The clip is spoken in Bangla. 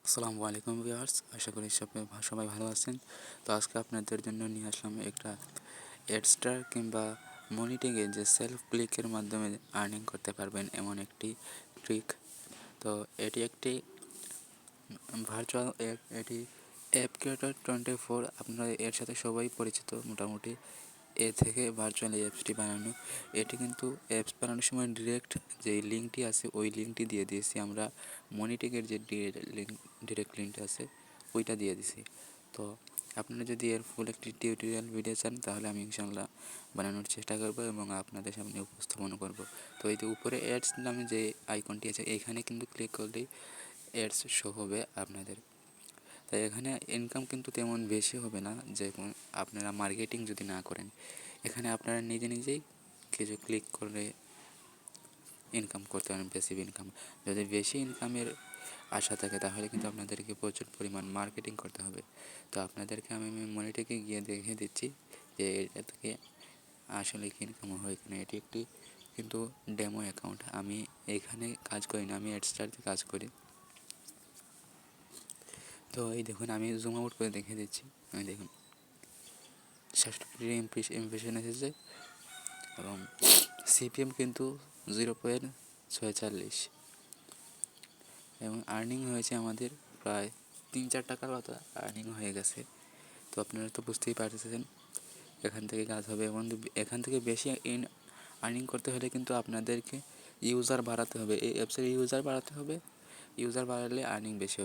আসসালামু আলাইকুম ভিউয়ার্স, আশা করি সবাই ভালো আছেন। তো আজকে আপনাদের জন্য নিয়ে আসলাম একটা অ্যাডস্টার কিংবা মনিটরিংয়ে যে সেলফ ক্লিকের মাধ্যমে আর্নিং করতে পারবেন এমন একটি ট্রিক। তো এটি একটি ভার্চুয়াল অ্যাপ, এটি অ্যাপ ক্রিয়েটর 24। আপনারা এর সাথে সবাই পরিচিত মোটামুটি। এ থেকে ভার্চুয়াল অ্যাপসটি বানানো, এটি কিন্তু অ্যাপস বানানোর সময় ডিরেক্ট যেই লিঙ্কটি আছে ওই লিঙ্কটি দিয়ে দিয়েছি আমরা। মনিটেকের যে ডিরেক্ট লিঙ্কটা আছে ওইটা দিয়ে দিছি। তো আপনারা যদি এর ফুল একটি টিউটোরিয়াল ভিডিও চান তাহলে আমি ইনশাআল্লাহ বানানোর চেষ্টা করব এবং আপনাদের সামনে উপস্থাপন করব। তো এই যে উপরে অ্যাডস নামে যে আইকনটি আছে এইখানে কিন্তু ক্লিক করলেই অ্যাডস শো হবে আপনাদের। তাই এখানে ইনকাম কিন্তু তেমন বেশি হবে না, যে আপনারা মার্কেটিং যদি না করেন। এখানে আপনারা নিজে নিজেই কিছু ক্লিক করে ইনকাম করতে পারেন, প্যাসিভ ইনকাম। যদি বেশি ইনকামের আশা থাকে তাহলে কিন্তু আপনাদেরকে প্রচুর পরিমাণ মার্কেটিং করতে হবে। তো আপনাদেরকে আমি মনিটরে গিয়ে দেখিয়ে দিচ্ছি যে এটা থেকে আসলে কি ইনকাম হয়। এখানে এটি একটি কিন্তু ডেমো অ্যাকাউন্ট, আমি এখানে কাজ করি না, আমি অ্যাডস্টারতে কাজ করি। তো এই দেখুন, আমি জুম আউট করে দেখিয়ে দিচ্ছি। আমি দেখুন 60 ইমপ্রেশন এসেছে এবং সিপিএম কিন্তু 0.46 এবং আর্নিং হয়েছে আমাদের প্রায় 3-4 টাকার মতো আর্নিং হয়ে গেছে। তো আপনারা তো বুঝতেই পারতেছেন এখান থেকে কাজ হবে এবং এখান থেকে বেশি আর্নিং করতে হলে কিন্তু আপনাদেরকে ইউজার বাড়াতে হবে, এই অ্যাপসের ইউজার বাড়াতে হবে। ইউজার বাড়ালে আর্নিং বেশি হবে।